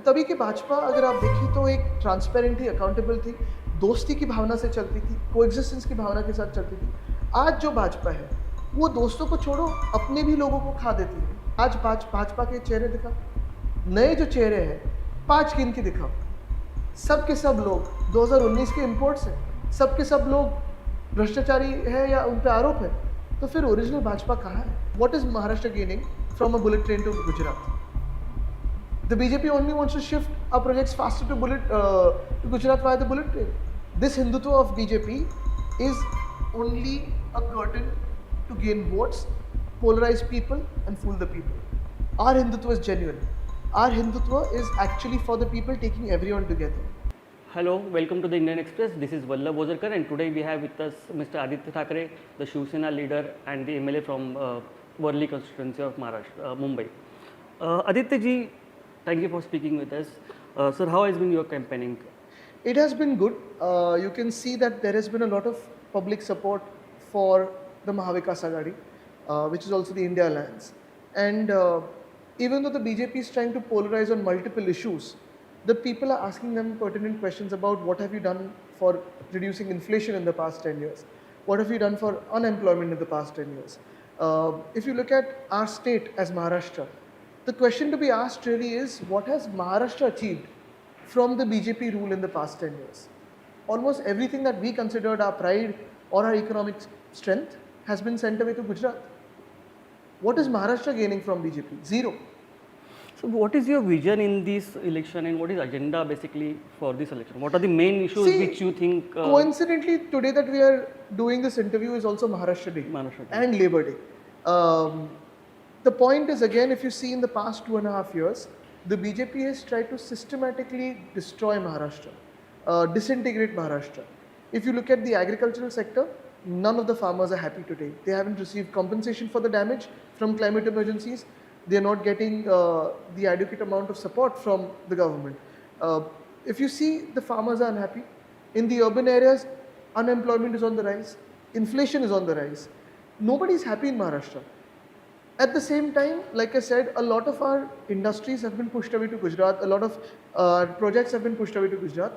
तभी की भाजपा अगर आप देखिए तो एक ट्रांसपेरेंट थी, अकाउंटेबल थी, दोस्ती की भावना से चलती थी, कोएग्जिस्टेंस की भावना के साथ चलती थी। आज जो भाजपा है, वो दोस्तों को छोड़ो अपने भी लोगों को खा देती है। आज भाजपा के चेहरे दिखाओ, नए जो चेहरे हैं, 5 गिन के दिखाओ। सब के सब लोग 2019 के इम्पोर्ट्स हैं, सब के सब लोग भ्रष्टाचारी है या उन पे आरोप है। तो फिर ओरिजिनल भाजपा कहाँ है? What is Maharashtra gaining from a bullet train to Gujarat? The BJP only wants to shift our projects faster to Gujarat via the bullet train. This Hindutva of BJP is only a curtain to gain votes, polarize people, and fool the people. Our Hindutva is genuine. Our Hindutva is actually for the people, taking everyone together. Hello, welcome to the Indian Express. This is Vallabh Bozarkar, and today we have with us Mr. Aditya Thackeray, the Shiv Sena leader and the MLA from Worli constituency of Maharashtra, Mumbai. Aditya ji, thank you for speaking with us. Sir, how has been your campaigning? It has been good. You can see that there has been a lot of public support for the Mahavikas Aghadi, which is also the India Alliance. And even though the BJP is trying to polarize on multiple issues, the people are asking them pertinent questions about what have you done for reducing inflation in the past 10 years? What have you done for unemployment in the past 10 years? If you look at our state as Maharashtra, the question to be asked really is, what has Maharashtra achieved from the BJP rule in the past 10 years? Almost everything that we considered our pride or our economic strength has been sent away to Gujarat. What is Maharashtra gaining from BJP? Zero. So, what is your vision in this election, and what is agenda basically for this election? What are the main issues See, which you think? Coincidentally, today that we are doing this interview is also Maharashtra Day Maharashtra Day. and Labour Day. The point is, again, if you see in the past 2.5 years, the BJP has tried to systematically destroy Maharashtra, disintegrate Maharashtra. If you look at the agricultural sector, none of the farmers are happy today. They haven't received compensation for the damage from climate emergencies. They are not getting the adequate amount of support from the government. If you see, the farmers are unhappy. In the urban areas, unemployment is on the rise. Inflation is on the rise. Nobody is happy in Maharashtra. At the same time, like I said, a lot of our industries have been pushed away to Gujarat. A lot of projects have been pushed away to Gujarat.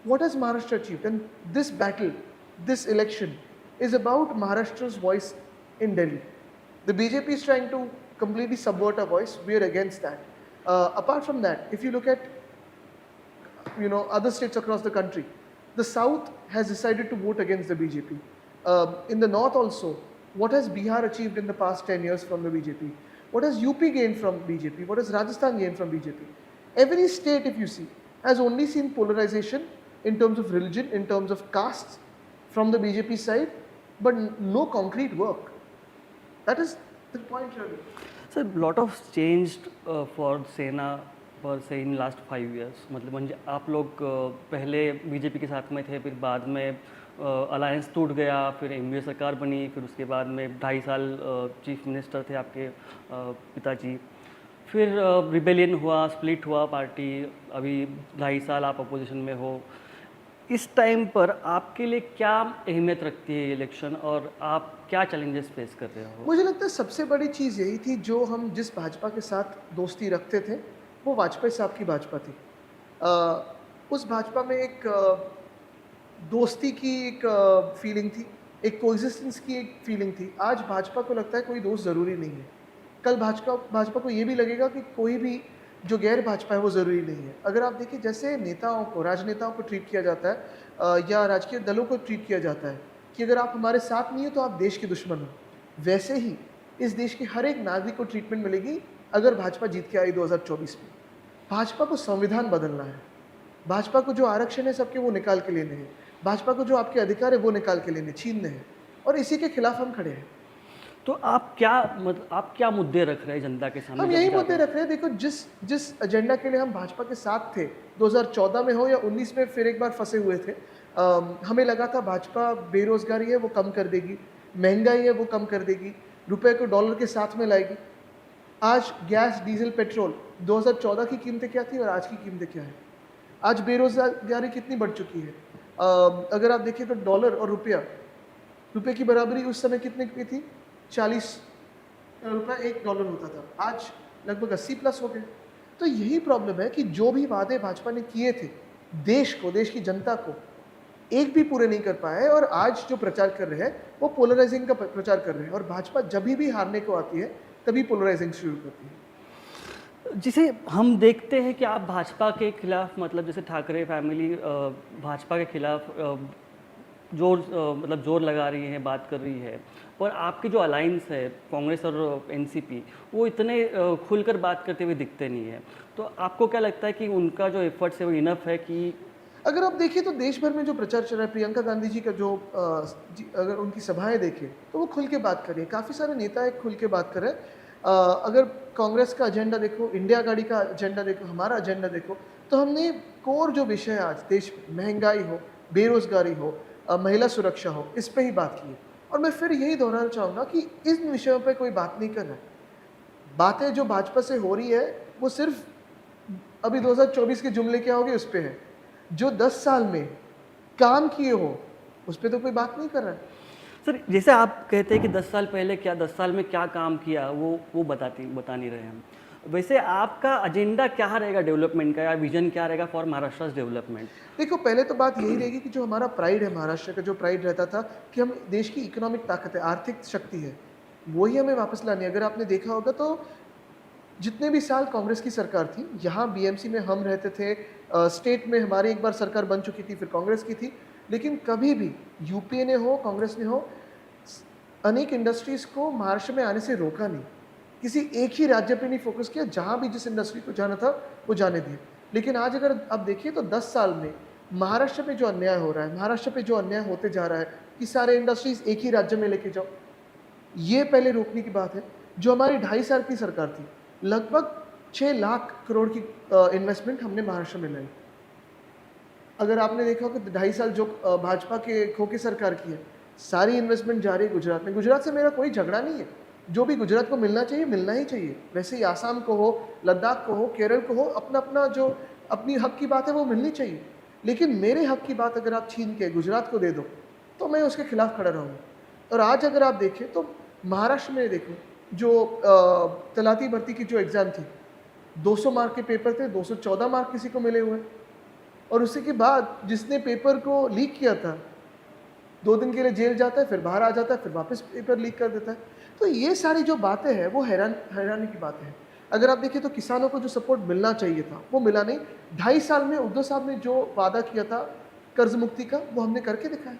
What has Maharashtra achieved? And this battle, this election, is about Maharashtra's voice in Delhi. The BJP is trying to completely subvert our voice. We are against that. Apart from that, if you look at other states across the country, the South has decided to vote against the BJP. In the North also, what has Bihar achieved in the past 10 years from the BJP? What has UP gained from BJP? What has Rajasthan gained from BJP? Every state, if you see, has only seen polarization in terms of religion, in terms of castes from the BJP side, but no concrete work. That is the point really. So, a lot of changed for Sena per se in last 5 years. मतलब म्हणजे आप लोग पहले BJP के साथ में थे, फिर बाद में अलायंस टूट गया, फिर एमवीए सरकार बनी, फिर उसके बाद में 2.5 साल चीफ मिनिस्टर थे आपके पिताजी, फिर रिबेलियन हुआ, स्प्लिट हुआ पार्टी, अभी 2.5 साल आप अपोजिशन में हो। इस टाइम पर आपके लिए क्या अहमियत रखती है ये इलेक्शन, और आप क्या चैलेंजेस फेस कर रहे हो? मुझे लगता है सबसे बड़ी चीज़ यही थी, जो हम जिस भाजपा के साथ दोस्ती रखते थे, वो वाजपेयी साहब की भाजपा थी। उस भाजपा में एक दोस्ती की एक फीलिंग थी, एक कोएग्जिस्टेंस की एक फीलिंग थी। आज भाजपा को लगता है कोई दोस्त ज़रूरी नहीं है। कल भाजपा को ये भी लगेगा कि कोई भी जो गैर भाजपा है वो ज़रूरी नहीं है। अगर आप देखिए, जैसे नेताओं को, राजनेताओं को ट्रीट किया जाता है या राजकीय दलों को ट्रीट किया जाता है कि अगर आप हमारे साथ नहीं हो तो आप देश के दुश्मन हो, वैसे ही इस देश के हर एक नागरिक को ट्रीटमेंट मिलेगी अगर भाजपा जीत के आई 2024 में। भाजपा को संविधान बदलना है, भाजपा को जो आरक्षण है सबके वो निकाल के लेने हैं, भाजपा को जो आपके अधिकार है वो निकाल के लेने, छीनने हैं, और इसी के खिलाफ हम खड़े हैं। तो आप क्या मुद्दे रख रहे हैं जनता के सामने? हम यही मुद्दे रख रहे हैं। देखो, जिस एजेंडा के लिए हम भाजपा के साथ थे 2014 में हो या 19 में, फिर एक बार फंसे हुए थे। हमें लगा था भाजपा बेरोजगारी है वो कम कर देगी, महंगाई है वो कम कर देगी, रुपए को डॉलर के साथ में लाएगी। आज गैस, डीजल, पेट्रोल 2014 की कीमतें क्या थी और आज की कीमतें क्या है? आज बेरोजगारी कितनी बढ़ चुकी है? अगर आप देखिए तो डॉलर और रुपये की बराबरी उस समय कितने की थी? 40 रुपये $1 होता था, आज लगभग 80+ हो गए। तो यही प्रॉब्लम है कि जो भी वादे भाजपा ने किए थे देश को, देश की जनता को, एक भी पूरे नहीं कर पाए और आज जो प्रचार कर रहे हैं वो पोलराइजिंग का प्रचार कर रहे हैं और भाजपा जब भी हारने को आती है तभी पोलराइजिंग शुरू करती है। जिसे हम देखते हैं कि आप भाजपा के खिलाफ, मतलब जैसे ठाकरे फैमिली भाजपा के खिलाफ मतलब जोर लगा रही है, बात कर रही है, और आपकी जो अलायंस है कांग्रेस और एनसीपी, वो इतने खुलकर बात करते हुए दिखते नहीं है। तो आपको क्या लगता है कि उनका जो एफर्ट्स है वो इनफ है कि अगर आप देखिए तो देश भर में जो प्रचार चल रहा है, प्रियंका गांधी जी का जो अगर उनकी सभाएं देखें तो वो खुल के बात कर रही है, काफ़ी सारे नेता एक खुल के बात कर रहे हैं। अगर कांग्रेस का एजेंडा देखो, इंडिया गाड़ी का एजेंडा देखो, हमारा एजेंडा देखो, तो हमने कोर जो विषय है आज देश में, महंगाई हो, बेरोजगारी हो, महिला सुरक्षा हो, इस पे ही बात की है। और मैं फिर यही दोहराना चाहूँगा कि इन विषयों पे कोई बात नहीं कर रहा है। बातें जो भाजपा से हो रही है वो सिर्फ अभी 2024 के जुमले क्या होंगे उस पे है। जो 10 साल में काम किए हो उस पे तो कोई बात नहीं कर रहा है। सर, जैसे आप कहते हैं कि 10 साल पहले क्या, 10 साल में क्या काम किया, वो बता नहीं रहे हम। वैसे आपका एजेंडा क्या रहेगा डेवलपमेंट का, या विजन क्या रहेगा फॉर महाराष्ट्र डेवलपमेंट? देखो पहले तो बात यही रहेगी कि जो हमारा प्राइड है, महाराष्ट्र का जो प्राइड रहता था कि हम देश की इकोनॉमिक ताकत है, आर्थिक शक्ति है, वही हमें वापस लानी है। अगर आपने देखा होगा तो जितने भी साल कांग्रेस की सरकार थी, यहाँ बीएमसी में हम रहते थे, स्टेट में हमारी एक बार सरकार बन चुकी थी, फिर कांग्रेस की थी, लेकिन कभी भी यूपीए ने हो, कांग्रेस ने हो, अनेक इंडस्ट्रीज़ को महाराष्ट्र में आने से रोका नहीं। किसी एक ही राज्य पे नहीं फोकस किया, जहाँ भी जिस इंडस्ट्री को जाना था वो जाने दिया। लेकिन आज अगर आप देखिए तो 10 साल में महाराष्ट्र पे जो अन्याय हो रहा है, महाराष्ट्र पे जो अन्याय होते जा रहा है कि सारे इंडस्ट्रीज़ एक ही राज्य में लेके जाओ, ये पहले रोकने की बात है। जो हमारी 2.5 साल की सरकार थी, लगभग 6 लाख करोड़ की इन्वेस्टमेंट हमने महाराष्ट्र में लाई। अगर आपने देखा हो कि 2.5 साल जो भाजपा के खो के सरकार की है, सारी इन्वेस्टमेंट जा रही है गुजरात में। गुजरात से मेरा कोई झगड़ा नहीं है, जो भी गुजरात को मिलना चाहिए मिलना ही चाहिए। वैसे ही आसाम को हो, लद्दाख को हो, केरल को हो, अपना अपना जो अपनी हक की बात है वो मिलनी चाहिए। लेकिन मेरे हक की बात अगर आप छीन के गुजरात को दे दो तो मैं उसके खिलाफ खड़ा रहूँगा। और आज अगर आप देखें तो महाराष्ट्र में देखो, जो तलाती भर्ती की जो एग्ज़ाम थी, 200 मार्क के पेपर थे, 214 मार्क किसी को मिले हुए, और उसी के बाद जिसने पेपर को लीक किया था 2 दिन के लिए जेल जाता है, फिर बाहर आ जाता है, फिर वापस पेपर लीक कर देता है। तो ये सारी जो बातें हैं वो हैरानी की बातें हैं। अगर आप देखें तो किसानों को जो सपोर्ट मिलना चाहिए था वो मिला नहीं। 2.5 साल में उद्धव साहब ने जो वादा किया था कर्ज मुक्ति का, वो हमने करके दिखाया।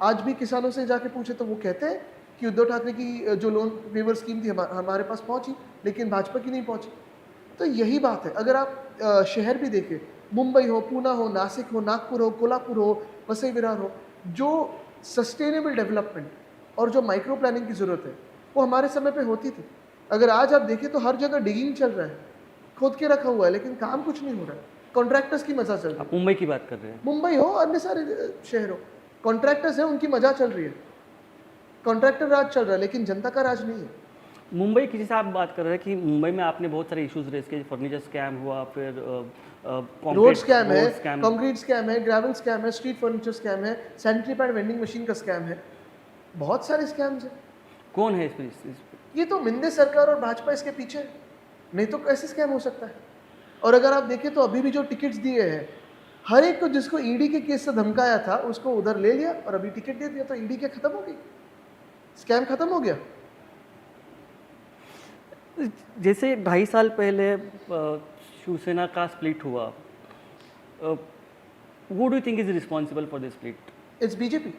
आज भी किसानों से जाके पूछे तो वो कहते हैं कि उद्धव ठाकरे की जो लोन वेवर स्कीम थी हमारे पास पहुंची, लेकिन भाजपा की नहीं पहुंची। तो यही बात है। अगर आप शहर भी देखें, मुंबई हो, पूना हो, नासिक हो, नागपुर हो, कोल्हापुर हो, वसई विरार हो, जो सस्टेनेबल डेवलपमेंट और जो माइक्रो प्लानिंग की ज़रूरत है वो हमारे समय पे होती थी। अगर आज आप देखें तो हर जगह डिगिंग चल रहा है, खोद के रखा हुआ है, लेकिन काम कुछ नहीं हो रहा है। कॉन्ट्रैक्टर्स की मजा चल रही है। आप मुंबई की बात कर रहे हैं? मुंबई हो, अन्य सारे शहर हो, कॉन्ट्रैक्टर्स हैं, उनकी मजा चल रही है। कॉन्ट्रैक्टर राज चल रहा है, लेकिन जनता का राज नहीं है। मुंबई की जैसे आप बात कर रहे हैं कि मुंबई में आपने बहुत सारे इश्यूज रेज किए, फर्नीचर स्कैम हुआ, फिर रोड स्कैम है, कंक्रीट स्कैम है, ग्रेवल स्कैम है, स्ट्रीट फर्नीचर स्कैम है, सैनिटरी पैड वेंडिंग मशीन का स्कैम है, बहुत सारे स्कैम्स हैं। कौन है इस पे? ये तो मिंदे सरकार और भाजपा इसके पीछे है, नहीं तो कैसे स्कैम हो सकता है। और अगर आप देखें तो अभी भी जो टिकट्स दिए हैं, हर एक को जिसको ईडी के केस से धमकाया था उसको उधर ले लिया और अभी टिकट दे दिया, तो ईडी क्या खत्म हो गई, स्कैम खत्म हो गया। जैसे 2.5 साल पहले शिवसेना का स्प्लिट हुआ, who do you think is responsible for this split? It's BJP.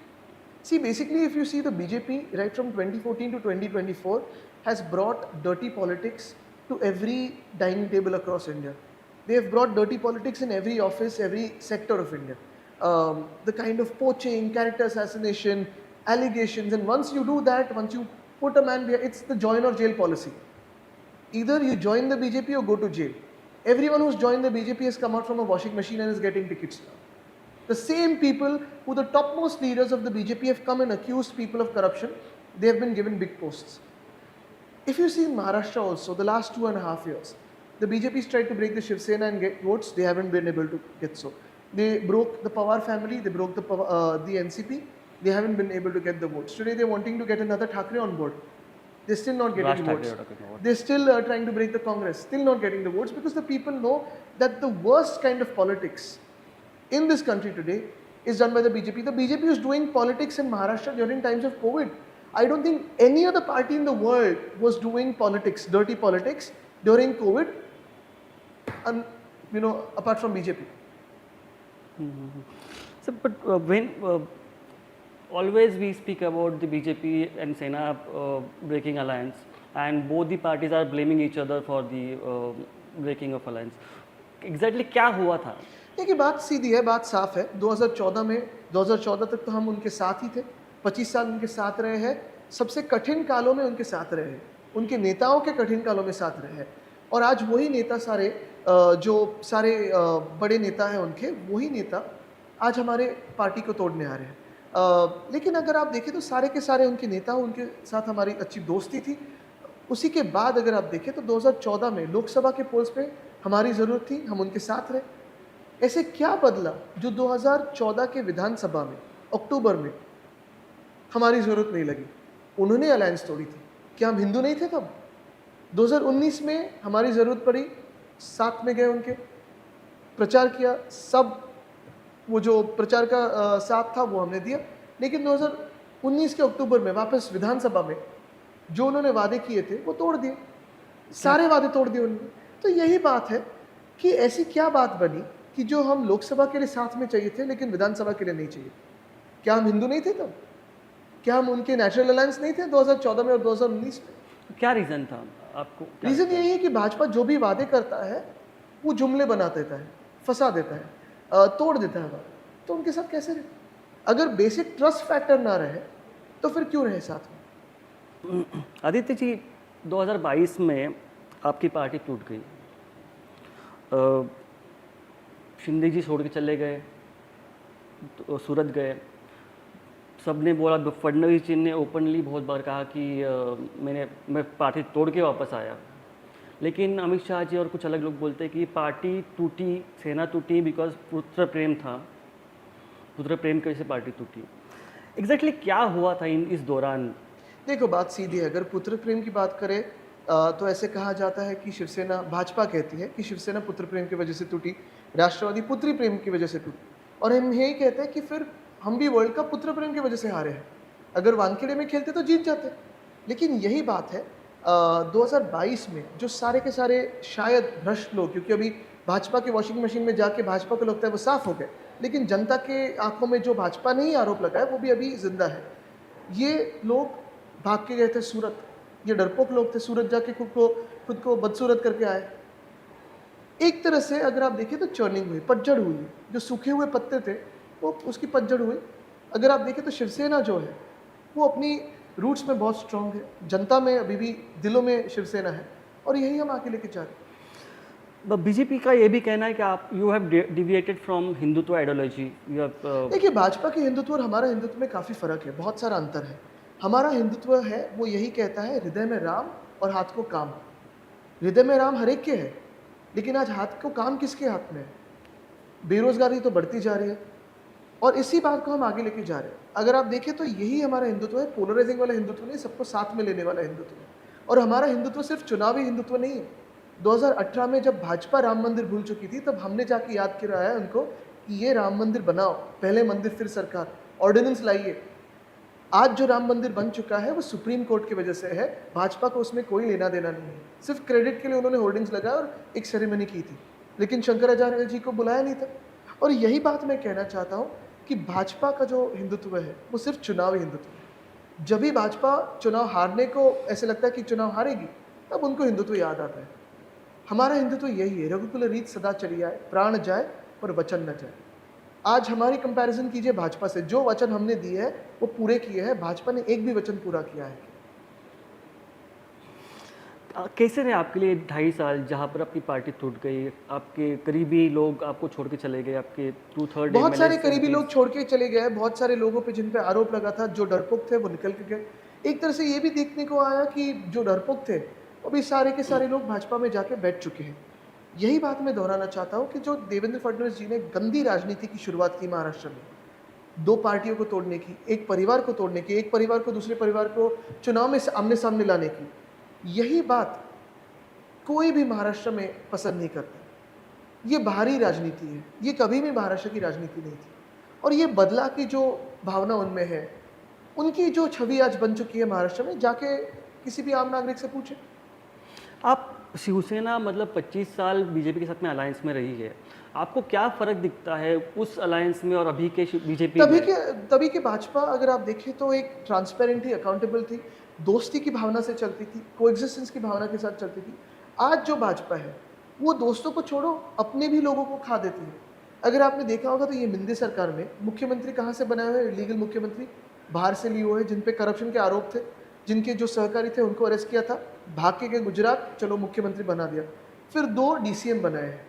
See, basically, if you see the BJP right from 2014 to 2024 has brought dirty politics to every dining table across India. They have brought dirty politics in every office, every sector of India. The kind of poaching, character assassination, allegations, and once you do that, once you put a man there, it's the join or jail policy. Either you join the BJP or go to jail. Everyone who's joined the BJP has come out from a washing machine and is getting tickets now. The same people who the topmost leaders of the BJP have come and accused people of corruption, they have been given big posts. If you see in Maharashtra also, the last 2.5 years, the BJP's tried to break the Shiv Sena and get votes, they haven't been able to get so. They broke the Pawar family, they broke the NCP, they haven't been able to get the votes. Today they're wanting to get another Thackeray on board. They're still not getting Raj the Thackeray votes. you're talking about. They're still trying to break the Congress, still not getting the votes because the people know that the worst kind of politics in this country today is done by the BJP. The BJP is doing politics in Maharashtra during times of COVID. I don't think any other party in the world was doing politics, dirty politics during COVID, and apart from BJP. So, but when always we speak about the BJP and Sena breaking alliance, and both the parties are blaming each other for the breaking of alliance. Exactly क्या हुआ था? देखिए बात सीधी है, बात साफ है। 2014 तक तो हम उनके साथ ही थे, 25 साल उनके साथ रहे हैं, सबसे कठिन कालों में उनके साथ रहे हैं, उनके नेताओं के कठिन कालों में साथ रहे हैं, और आज वही नेता जो सारे बड़े नेता हैं उनके, वही नेता आज हमारे पार्टी को तोड़ने आ रहे हैं। लेकिन अगर आप देखें तो सारे के सारे उनके नेता, उनके साथ हमारी अच्छी दोस्ती थी। उसी के बाद अगर आप देखें तो 2014 में लोकसभा के पोल्स पे हमारी ज़रूरत थी, हम उनके साथ रहे। ऐसे क्या बदला जो 2014 के विधानसभा में अक्टूबर में हमारी ज़रूरत नहीं लगी? उन्होंने अलायंस तोड़ी थी। क्या हम हिंदू नहीं थे तब? 2019 में हमारी ज़रूरत पड़ी, साथ में गए उनके, प्रचार किया, सब वो जो प्रचार का साथ था वो हमने दिया। लेकिन 2019 के अक्टूबर में वापस विधानसभा में जो उन्होंने वादे किए थे वो तोड़ दिए, सारे वादे तोड़ दिए उन्होंने। तो यही बात है कि ऐसी क्या बात बनी कि जो हम लोकसभा के लिए साथ में चाहिए थे लेकिन विधानसभा के लिए नहीं चाहिए? क्या हम हिंदू नहीं थे तब? क्या हम उनके नेचुरल अलायंस नहीं थे 2014 में और 2019 में? क्या रीज़न था आपको? रीज़न यही है कि भाजपा जो भी वादे करता है वो जुमले बना देता है, फंसा देता है, तोड़ देता है बात। तो उनके साथ कैसे रहे? अगर बेसिक ट्रस्ट फैक्टर ना रहे तो फिर क्यों रहे साथ में? आदित्य जी, 2022 में आपकी पार्टी टूट गई, शिंदे जी छोड़ के चले गए, तो सूरत गए, सबने बोला, फडणवीस जी ने ओपनली बहुत बार कहा कि मैं पार्टी तोड़ के वापस आया। लेकिन अमित शाह जी और कुछ अलग लोग बोलते हैं कि पार्टी टूटी, सेना टूटी बिकॉज पुत्र प्रेम था, पुत्र प्रेम की वजह से पार्टी टूटी। एग्जैक्टली क्या हुआ था इस दौरान? देखो बात सीधी है। अगर पुत्र प्रेम की बात करें तो ऐसे कहा जाता है कि शिवसेना, भाजपा कहती है कि शिवसेना पुत्र प्रेम की वजह से टूटी, राष्ट्रवादी पुत्री प्रेम की वजह से टूटी, और हम यही कहते हैं कि फिर हम भी वर्ल्ड कप पुत्र प्रेम की वजह से हारे हैं। अगर वानखेड़े में खेलते तो जीत जाते। लेकिन यही बात है 2022 में जो सारे के सारे शायद भ्रष्ट लोग, क्योंकि अभी भाजपा के वॉशिंग मशीन में जाके भाजपा को लगता है वो साफ हो गए, लेकिन जनता के आंखों में जो भाजपा ने ही आरोप लगाया वो भी अभी जिंदा है। ये लोग भाग के गए थे सूरत, ये डरपोक लोग थे, सूरत जाके खुद को बदसूरत करके आए। एक तरह से अगर आप देखें तो चर्निंग हुई, पतझड़ हुई, जो सूखे हुए पत्ते थे वो उसकी पतझड़ हुई। अगर आप देखें तो शिवसेना जो है वो अपनी रूट्स में बहुत स्ट्रांग है, जनता में अभी भी दिलों में शिवसेना है, और यही हम आगे लेके जा रहे हैं। बीजेपी का ये भी कहना है कि आप you have deviated from Hindutva ideology, you have. देखिए बाजपा के हिंदुत्व और हमारा हिंदुत्व में काफ़ी फ़र्क है, बहुत सारा अंतर है। हमारा हिंदुत्व है वो यही कहता है हृदय में राम और हाथ को काम। हृदय में राम हर एक के है, लेकिन आज हाथ को काम किसके हाथ में है? बेरोजगारी तो बढ़ती जा रही है, और इसी बात को हम आगे लेके जा रहे हैं। अगर आप देखें तो यही हमारा हिंदुत्व है, पोलराइजिंग वाला हिंदुत्व नहीं, सबको साथ में लेने वाला हिंदुत्व है। और हमारा हिंदुत्व सिर्फ चुनावी हिंदुत्व नहीं है। 2018 में जब भाजपा राम मंदिर भूल चुकी थी तब हमने जाके याद कराया उनको कि ये राम मंदिर बनाओ, पहले मंदिर फिर सरकार, ऑर्डिनेंस लाइए। आज जो राम मंदिर बन चुका है वो सुप्रीम कोर्ट की वजह से है, भाजपा को उसमें कोई लेना देना नहीं है। सिर्फ क्रेडिट के लिए उन्होंने होर्डिंग्स लगाया और एक सेरेमनी की थी, लेकिन शंकराचार्य जी को बुलाया नहीं था। और यही बात मैं कहना चाहता हूँ कि भाजपा का जो हिंदुत्व है वो सिर्फ चुनावी हिंदुत्व है। जब भी भाजपा चुनाव हारने को ऐसे लगता है कि चुनाव हारेगी, तब उनको हिंदुत्व याद आता है। हमारा हिंदुत्व यही है, रघुकुल रीत सदा चली आए, प्राण जाए पर वचन न जाए। आज हमारी कंपैरिजन कीजिए भाजपा से, जो वचन हमने दिए हैं वो पूरे किए हैं, भाजपा ने एक भी वचन पूरा किया है? कैसे रहे आपके लिए 2.5 साल जहाँ पर आपकी पार्टी टूट गई, आपके करीबी लोग आपको छोड़ के चले गए, आपके 2/3 बहुत सारे करीबी लोग छोड़ के चले गए, बहुत सारे लोगों पे जिन पे आरोप लगा था, जो डरपोक थे वो निकल के गए। एक तरह से ये भी देखने को आया कि जो डरपोक थे वो भी सारे के सारे लोग भाजपा में जाके बैठ चुके हैं। यही बात मैं दोहराना चाहता हूँ कि जो देवेंद्र फडणवीस जी ने गंदी राजनीति की शुरुआत की महाराष्ट्र में, दो पार्टियों को तोड़ने की, एक परिवार को तोड़ने की, एक परिवार को दूसरे परिवार को चुनाव में आमने सामने लाने की, यही बात कोई भी महाराष्ट्र में पसंद नहीं करता। ये बाहरी राजनीति है, ये कभी भी महाराष्ट्र की राजनीति नहीं थी। और ये बदला की जो भावना उनमें है, उनकी जो छवि आज बन चुकी है महाराष्ट्र में, जाके किसी भी आम नागरिक से पूछे। आप शिवसेना मतलब 25 साल बीजेपी के साथ में अलायंस में रही है, आपको क्या फ़र्क दिखता है उस अलायंस में और अभी के बीजेपी में? तभी के भाजपा अगर आप देखें तो एक ट्रांसपेरेंट थी, अकाउंटेबल थी, दोस्ती की भावना से चलती थी, कोएग्जिस्टेंस की भावना के साथ चलती थी। आज जो भाजपा है, वो दोस्तों को छोड़ो, अपने भी लोगों को खा देती है। अगर आपने देखा होगा तो ये मिंदी सरकार में मुख्यमंत्री कहाँ से बनाए हुए, लीगल मुख्यमंत्री बाहर से लिए हुए, जिन पे करप्शन के आरोप थे, जिनके जो सहकारी थे उनको अरेस्ट किया था, भाग के गए गुजरात, चलो मुख्यमंत्री बना दिया। फिर 2 डीसीएम बनाए हैं,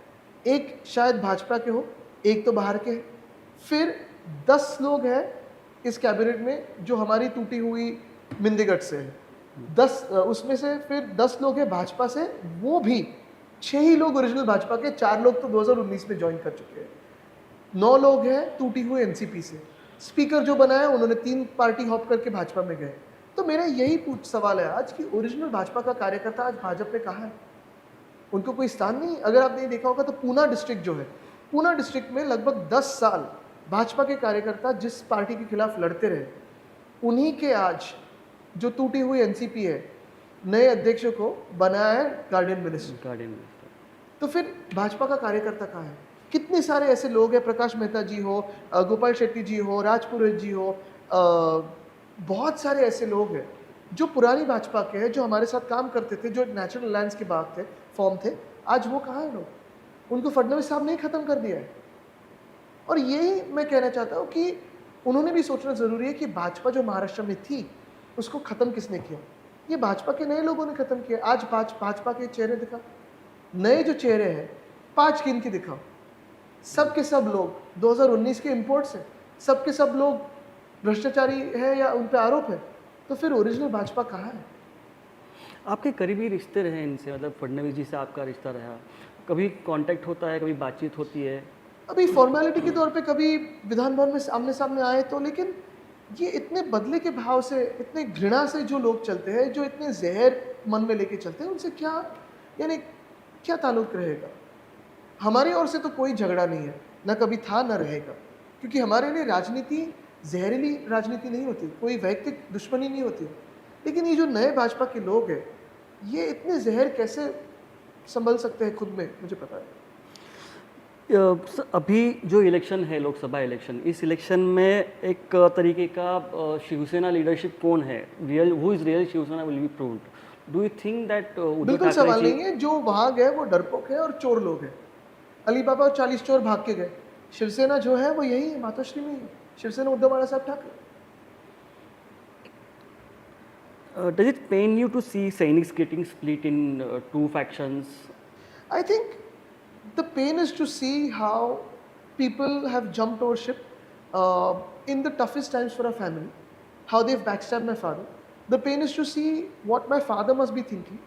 एक शायद भाजपा के हो, एक तो बाहर के हैं। फिर 10 लोग हैं इस कैबिनेट में जो हमारी टूटी हुई मिंदीगढ़ से है। 10 उसमें से फिर 10 लोग हैं भाजपा से, वो भी 6 ही लोग ओरिजिनल भाजपा के, 4 लोग तो 2019 में ज्वाइन कर चुके हैं। 9 लोग हैं टूटी हुई एनसीपी से। स्पीकर जो बनाया उन्होंने 3 पार्टी हॉप करके भाजपा में गए। तो मेरा यही सवाल है आज कि ओरिजिनल भाजपा का कार्यकर्ता आज भाजपा में कहाँ है? उनको कोई स्थान नहीं। अगर आपने देखा होगा तो पूना डिस्ट्रिक्ट जो है, पूना डिस्ट्रिक्ट में लगभग 10 साल भाजपा के कार्यकर्ता जिस पार्टी के खिलाफ लड़ते रहे, उन्हीं के आज जो टूटी हुई एनसीपी है, नए अध्यक्ष को बनाया है गार्डियन मिनिस्टर। तो फिर भाजपा का कार्यकर्ता कहाँ है? कितने सारे ऐसे लोग हैं, प्रकाश मेहता जी हो, गोपाल शेट्टी जी हो, राज पुरोहित जी हो, बहुत सारे ऐसे लोग हैं जो पुरानी भाजपा के हैं, जो हमारे साथ काम करते थे, जो नेचुरल अलायंस के बाग थे, फॉर्म थे। आज वो कहाँ हैं लोग? उनको फडणवीस साहब ने ही खत्म कर दिया है। और यही मैं कहना चाहता हूँ कि उन्होंने भी सोचना ज़रूरी है कि भाजपा जो महाराष्ट्र में थी, उसको ख़त्म किसने किया? ये भाजपा के नए लोगों ने ख़त्म किया। आज भाजपा के चेहरे दिखा, नए जो चेहरे हैं 5 गिन के दिखाओ। सब के सब लोग 2019 के इम्पोर्ट्स हैं, सब के सब लोग भ्रष्टाचारी है या उन पे आरोप है। तो फिर ओरिजिनल भाजपा कहाँ है? आपके करीबी रिश्ते रहे इनसे, मतलब फडणवीस जी से आपका रिश्ता रहा, कभी कांटेक्ट होता है, कभी बातचीत होती है? अभी फॉर्मेलिटी के तौर पे कभी विधान भवन में आमने सामने आए तो, लेकिन ये इतने बदले के भाव से, इतने घृणा से जो लोग चलते हैं, जो इतने जहर मन में लेके चलते हैं, उनसे क्या यानी क्या ताल्लुक रहेगा? हमारी ओर से तो कोई झगड़ा नहीं है, ना कभी था ना रहेगा, क्योंकि हमारे लिए राजनीति जहरीली राजनीति नहीं होती, कोई वैयक्तिक दुश्मनी नहीं होती। लेकिन ये जो नए भाजपा के लोग हैं, ये इतने जहर कैसे संभल सकते हैं खुद में, मुझे पता है। अभी जो इलेक्शन है, लोकसभा इलेक्शन, इस इलेक्शन में एक तरीके का शिवसेना लीडरशिप कौन है, who is real Shivsena will be proved. Do you think that बिल्कुल सवाल नहीं है। जो वहाँ गए वो डरपोक है और चोर लोग हैं। अलीबाबा और 40 चोर भाग के गए। शिवसेना जो है वो यही है, मातोश्री में ही। Shiv Sena Uddhav Balasaheb Thackeray. Does it pain you to see Sainiks getting split in 2 factions? I think the pain is to see how people have jumped over ship in the toughest times for our family, how they've backstabbed my father. The pain is to see what my father must be thinking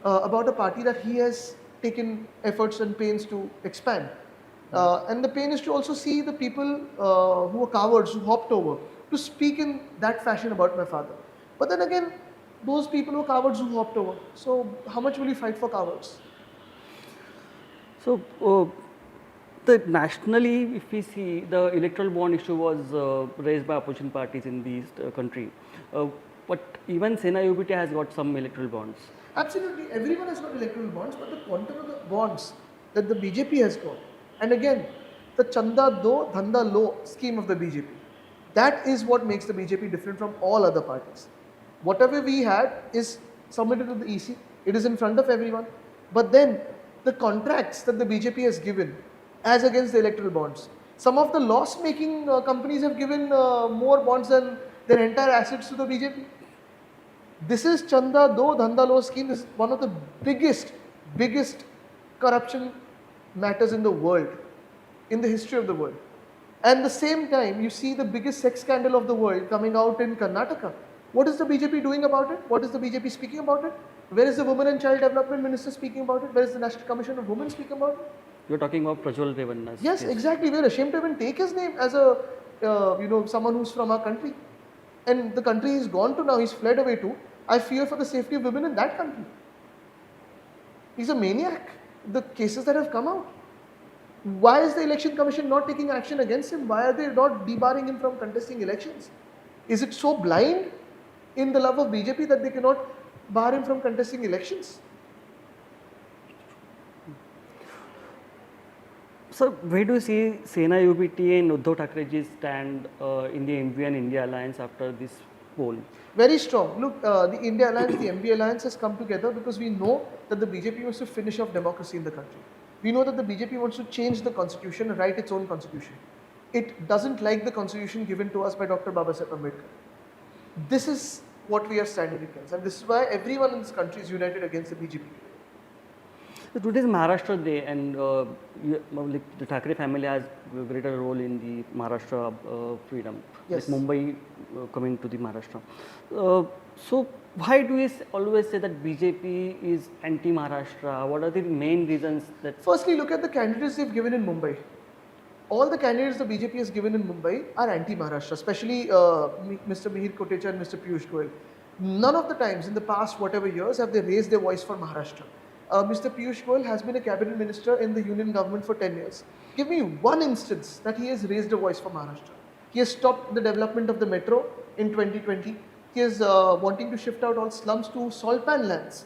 about a party that he has taken efforts and pains to expand. And the pain is to also see the people who are cowards, who hopped over, to speak in that fashion about my father. But then again, those people who are cowards who hopped over. So how much will you fight for cowards? So, nationally, if we see, the electoral bond issue was raised by opposition parties in the country. But even Sena UBT has got some electoral bonds. Absolutely, everyone has got electoral bonds, but the quantum of the bonds that the BJP has got, and again, the Chanda Do, Dhanda Lo scheme of the BJP, that is what makes the BJP different from all other parties. Whatever we had is submitted to the EC, it is in front of everyone, but then the contracts that the BJP has given as against the electoral bonds, some of the loss-making companies have given more bonds than their entire assets to the BJP. This is Chanda Do Dhanda Lo scheme. This is one of the biggest corruption matters in the world, in the history of the world. And the same time, you see the biggest sex scandal of the world coming out in Karnataka. What is the BJP doing about it? What is the BJP speaking about it? Where is the Women and Child Development Minister speaking about it? Where is the National Commission of Women speaking about it? You're talking about Prajwal Revanna's Yes, case. exactly. We're ashamed to even take his name as a someone who's from our country, and the country he's gone to now, he's fled away to. I fear for the safety of women in that country. He's a maniac. The cases that have come out. Why is the election commission not taking action against him? Why are they not debarring him from contesting elections? Is it so blind in the love of BJP that they cannot bar him from contesting elections? Sir, where do you see Sena UBT and Uddhav Thackerayji stand in the MV and India alliance after this poll? Very strong. Look, the India Alliance, the MB Alliance has come together because we know that the BJP wants to finish off democracy in the country. We know that the BJP wants to change the constitution and write its own constitution. It doesn't like the constitution given to us by Dr. Babasaheb Ambedkar. This is what we are standing against, and this is why everyone in this country is united against the BJP. So today is Maharashtra Day, and the Thackeray family has a greater role in the Maharashtra freedom. Yes. Like Mumbai coming to the Maharashtra. So why do we always say that BJP is anti-Maharashtra? What are the main reasons that? Firstly, look at the candidates they've given in Mumbai. All the candidates the BJP has given in Mumbai are anti-Maharashtra, especially Mr. Mihir Kotecha and Mr. Piyush Goyal. None of the times in the past whatever years have they raised their voice for Maharashtra. Mr. Piyush Goyal has been a cabinet minister in the union government for 10 years. Give me one instance that he has raised a voice for Maharashtra. He has stopped the development of the metro in 2020. He is wanting to shift out all slums to salt pan lands,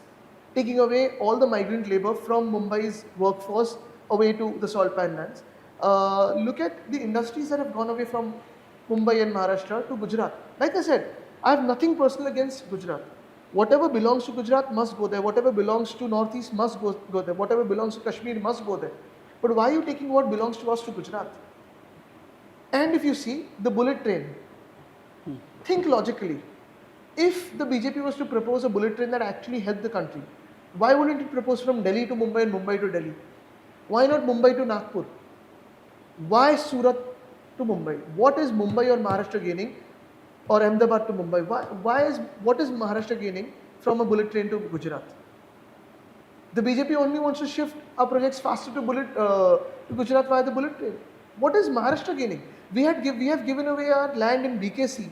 taking away all the migrant labor from Mumbai's workforce away to the salt pan lands. Look at the industries that have gone away from Mumbai and Maharashtra to Gujarat. Like I said, I have nothing personal against Gujarat. Whatever belongs to Gujarat must go there. Whatever belongs to Northeast must go there. Whatever belongs to Kashmir must go there. But why are you taking what belongs to us to Gujarat? And if you see the bullet train, think logically. If the BJP was to propose a bullet train that actually helped the country, why wouldn't it propose from Delhi to Mumbai and Mumbai to Delhi? Why not Mumbai to Nagpur? Why Surat to Mumbai? What is Mumbai or Maharashtra gaining, or Ahmedabad to Mumbai? What is Maharashtra gaining from a bullet train to Gujarat? The BJP only wants to shift our projects faster to Gujarat via the bullet train. What is Maharashtra gaining? We have given away our land in BKC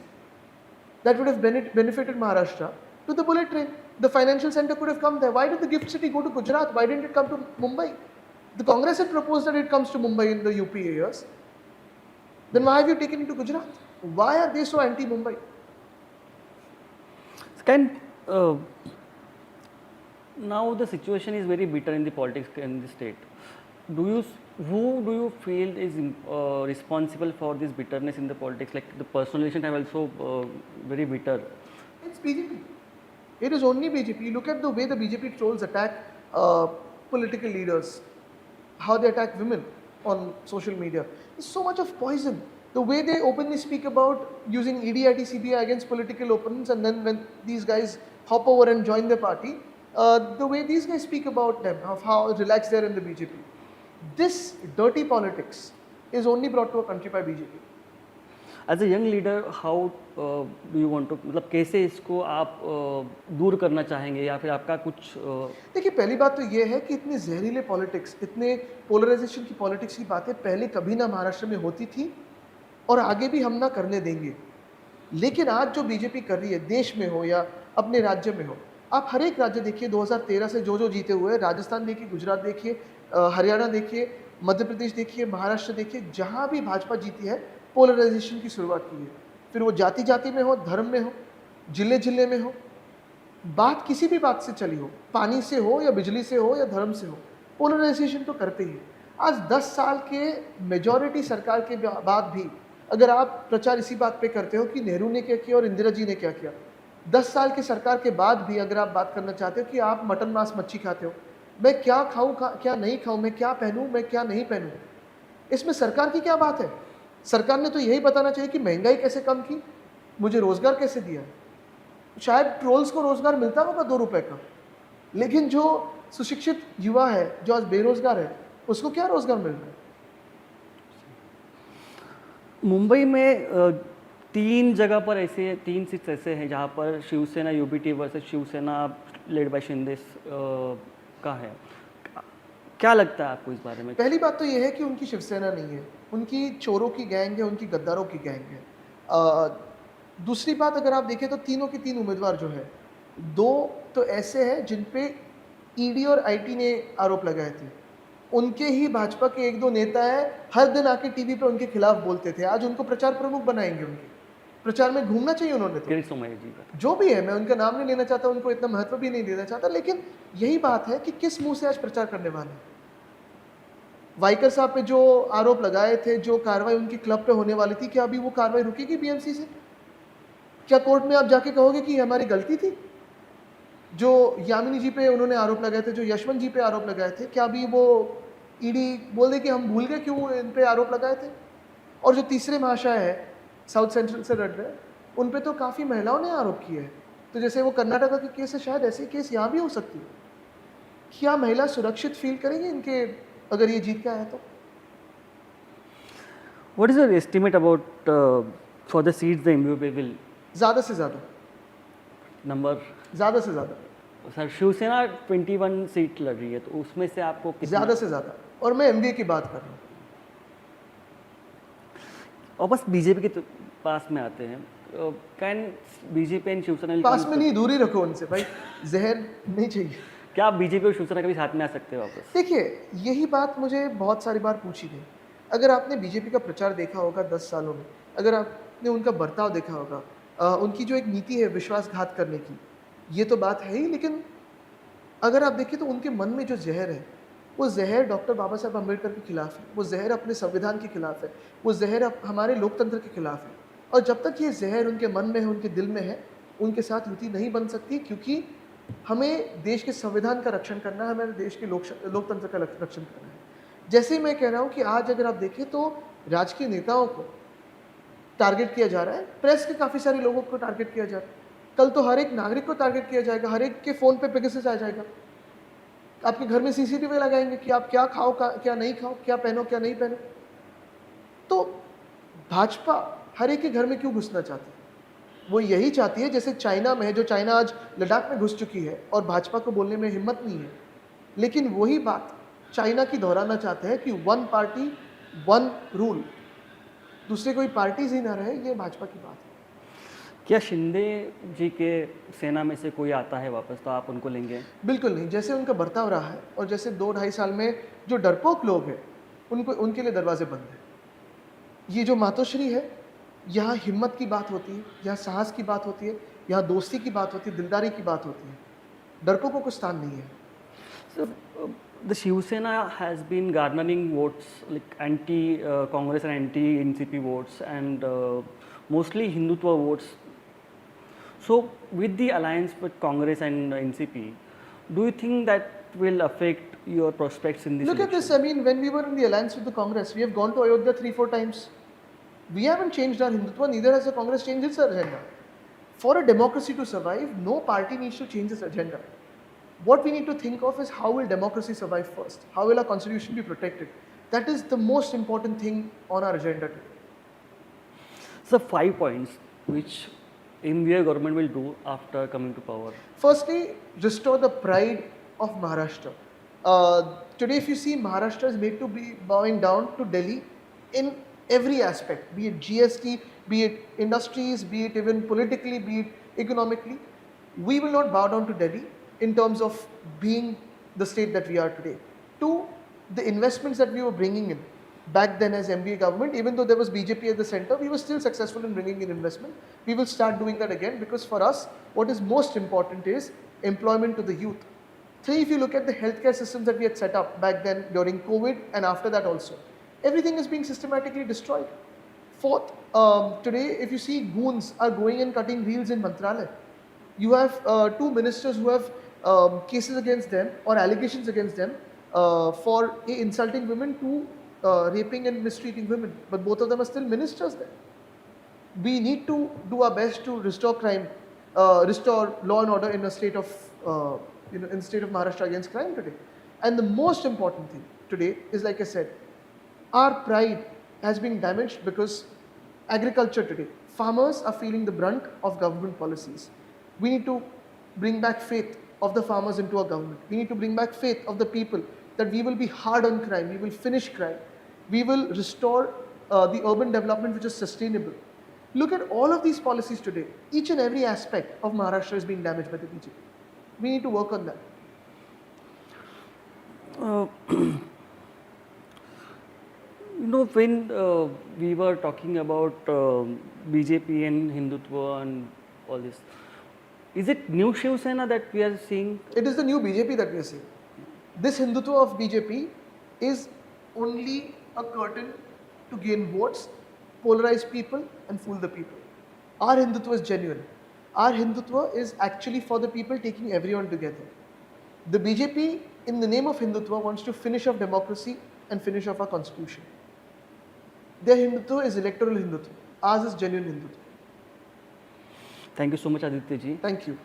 that would have benefited Maharashtra to the bullet train. The financial center could have come there. Why did the gift city go to Gujarat? Why didn't it come to Mumbai? The Congress had proposed that it comes to Mumbai in the UPA years. Then why have you taken it to Gujarat? Why are they so anti-Mumbai? Now the situation is very bitter in the politics in the state. Who do you feel is responsible for this bitterness in the politics? Like the personal relations are also very bitter. It's BJP. It is only BJP. You look at the way the BJP trolls attack political leaders, how they attack women on social media. There's so much of poison. The way they openly speak about using ED, IT, CBI against political opponents, and then when these guys hop over and join their party, the way these guys speak about them, of how relaxed they are in the BJP. This dirty politics is only brought to a country by BJP. As a young leader, how do you want to, मतलब कैसे इसको आप दूर करना चाहेंगे या फिर आपका कुछ देखिए, पहली बात तो ये है कि इतने जहरीले पॉलिटिक्स, इतने पोलराइजेशन की पॉलिटिक्स की बातें पहले कभी ना महाराष्ट्र में होती थी और आगे भी हम ना करने देंगे. लेकिन आज जो बीजेपी कर रही है, देश में हो या अपने राज्य में हो, आप हर एक राज्य देखिए 2013 से जो जीते हुए, राजस्थान देखिए, गुजरात देखिए, हरियाणा देखिए, मध्य प्रदेश देखिए, महाराष्ट्र देखिए, जहाँ भी भाजपा जीती है पोलराइजेशन की शुरुआत की है. फिर वो जाति जाति में हो, धर्म में हो, जिले जिले में हो, बात किसी भी बात से चली हो, पानी से हो या बिजली से हो या धर्म से हो, पोलराइजेशन तो करते ही है. आज 10 साल के मेजॉरिटी सरकार के बाद भी अगर आप प्रचार इसी बात पे करते हो कि नेहरू ने क्या किया और इंदिरा जी ने क्या किया, 10 साल की सरकार के बाद भी अगर आप बात करना चाहते हो कि आप मटन मांस मच्छी खाते हो, मैं क्या खाऊं क्या नहीं खाऊं, मैं क्या पहनूं मैं क्या नहीं पहनूं, इसमें सरकार की क्या बात है? सरकार ने तो यही बताना चाहिए कि महंगाई कैसे कम की, मुझे रोजगार कैसे दिया. शायद ट्रोल्स को रोजगार मिलता होगा 2 रुपए का, लेकिन जो सुशिक्षित युवा है, जो आज बेरोजगार है, उसको क्या रोजगार मिल रहा है? मुंबई में 3 जगह पर ऐसे 3 सीट्स ऐसे हैं जहाँ पर Shivsena UBT versus Shivsena led by Shinde का है. क्या लगता है आपको इस बारे में? पहली बात तो ये है कि उनकी शिवसेना नहीं है, उनकी चोरों की गैंग है, उनकी गद्दारों की गैंग है। दूसरी बात अगर आप देखें तो तीनों के तीन उम्मीदवार जो है, दो तो ऐसे हैं जिन पे ईडी और आईटी ने आरोप लगाए थे। उनके ही भाजपा के एक दो नेता हैं, हर दिन आके टीवी पे उनके खिलाफ बोलते थे, आज उनको प्रचार प्रमुख बनाएंगे। उनके प्रचार में घूमना चाहिए उन्होंने तो। किरीट सोमैया जी का। जो भी है, मैं उनका नाम नहीं लेना चाहता, उनको इतना महत्व भी नहीं देना चाहता, लेकिन यही बात है कि किस मुंह से आज प्रचार करने वाले हैं। वाइकर साहब पे जो आरोप लगाए थे, जो कार्रवाई उनके क्लब पे होने वाली थी, क्या अभी वो कार्रवाई रुकेगी बीएमसी से? क्या कोर्ट में आप जाके कहोगे कि ये हमारी गलती थी? जो यामिनी जी पे उन्होंने आरोप लगाए थे, जो यशवंत जी पे आरोप लगाए थे, क्या अभी वो ईडी बोल दे कि हम भूल गए क्यों इन पे आरोप लगाए थे? और जो तीसरे महाशय है, साउथ सेंट्रल से लड़ रहे हैं, उन पे तो काफ़ी महिलाओं ने आरोप किए हैं। तो जैसे वो कर्नाटका के केस है, शायद ऐसे केस यहाँ भी हो सकती है। क्या महिला सुरक्षित फील करेंगे इनके, अगर ये जीत के आया तो? What is your estimate about for the seats the MUP will ज़्यादा से ज़्यादा, number? ज़्यादा से ज़्यादा, सर शिवसेना 21 सीट लड़ रही है, तो उसमें से आपको कितना? ज़्यादा से ज़्यादा। और मैं एमबीए की बात कर रहा हूँ। और बस बीजेपी के पास में आते हैं, can BJP and Shivsena will पास come में नहीं, दूर ही रखो उनसे भाई, जहर नहीं चाहिए। क्या आप बीजेपी और शिवसेना कभी साथ में आ सकते हैं वापस? देखिए, यही बात मुझे बहुत सारी बार पूछी गई। अगर आपने बीजेपी का प्रचार देखा होगा 10 सालों में, अगर आपने उनका बर्ताव देखा होगा, उनकी जो एक नीति है विश्वासघात करने की, ये तो बात है ही, लेकिन अगर आप देखें तो उनके मन में जो जहर है, वो जहर डॉक्टर बाबा साहब अम्बेडकर के खिलाफ है, वो जहर अपने संविधान के खिलाफ है, वो जहर हमारे लोकतंत्र के खिलाफ है। और जब तक ये जहर उनके मन में है, उनके दिल में है, उनके साथ युति नहीं बन सकती, क्योंकि हमें देश के संविधान का रक्षण करना है, हमें देश के लोकतंत्र का रक्षण करना है। जैसे ही मैं कह रहा हूँ कि आज अगर आप देखें तो राजकीय नेताओं को टारगेट किया जा रहा है, प्रेस के काफ़ी सारे लोगों को टारगेट किया जा रहा है, कल तो हर एक नागरिक को टारगेट किया जाएगा, हर एक के फ़ोन पे पेगासस आ जाएगा, आपके घर में सीसीटीवी लगाएंगे कि आप क्या खाओ क्या नहीं खाओ, क्या पहनो क्या नहीं पहनो। तो भाजपा हर एक के घर में क्यों घुसना चाहती है? वो यही चाहती है जैसे चाइना में है, जो चाइना आज लद्दाख में घुस चुकी है और भाजपा को बोलने में हिम्मत नहीं है, लेकिन वही बात चाइना की दोहराना चाहते हैं कि वन पार्टी वन रूल, दूसरे कोई पार्टीज ही ना रहे, ये भाजपा की बात है। क्या शिंदे जी के सेना में से कोई आता है वापस, तो आप उनको लेंगे? बिल्कुल नहीं, जैसे उनका बर्ताव रहा है और जैसे 2-2.5 साल में जो डरपोक लोग हैं, उनके लिए दरवाजे बंद हैं। ये जो मातोश्री है, यहाँ हिम्मत की बात होती है, यहाँ साहस की बात होती है, यहाँ दोस्ती की बात होती है, दिलदारी की बात होती है। डरपोकों को स्थान नहीं है। So, the Shivsena has been garnering votes like anti-Congress and anti-NCP votes and mostly Hindutva votes. So, with the alliance with Congress and NCP, do you think that will affect your prospects in this Look at election? this, I mean, when we were in the alliance with the Congress, we have gone to Ayodhya 3-4 times. We haven't changed our Hindutva, neither has the Congress changed its agenda. For a democracy to survive, no party needs to change its agenda. What we need to think of is how will democracy survive first? How will our constitution be protected? That is the most important thing on our agenda today. So, 5 points which MVA government will do after coming to power. Firstly, restore the pride of Maharashtra. Today, if you see, Maharashtra is made to be bowing down to Delhi in every aspect, be it GST, be it industries, be it even politically, be it economically. We will not bow down to Delhi in terms of being the state that we are today. Two, the investments that we were bringing in back then as MBA government, even though there was BJP at the center, we were still successful in bringing in investment. We will start doing that again, because for us, what is most important is employment to the youth. Three, if you look at the healthcare systems that we had set up back then during COVID and after that also, everything is being systematically destroyed. Fourth, today if you see, goons are going and cutting reels in Mantralaya. You have two ministers who have cases against them or allegations against them for insulting women, to raping and mistreating women, but both of them are still ministers there. We need to do our best to restore crime, restore law and order in a state of in state of Maharashtra against crime today. And the most important thing today is, like I said, our pride has been damaged because agriculture today, farmers are feeling the brunt of government policies. We need to bring back faith of the farmers into our government. We need to bring back faith of the people that we will be hard on crime, we will finish crime, we will restore the urban development which is sustainable. Look at all of these policies today. Each and every aspect of Maharashtra is being damaged by the BJP. We need to work on that. Uh, when we were talking about BJP and Hindutva and all this, is it new Shiv Sena that we are seeing? It is the new BJP that we are seeing. This Hindutva of BJP is only a curtain to gain votes, polarize people, and fool the people. Our Hindutva is genuine. Our Hindutva is actually for the people, taking everyone together. The BJP, in the name of Hindutva, wants to finish off democracy and finish off our constitution. Their Hindutva is electoral Hindutva. Ours is genuine Hindutva. Thank you so much, Aditya ji. Thank you.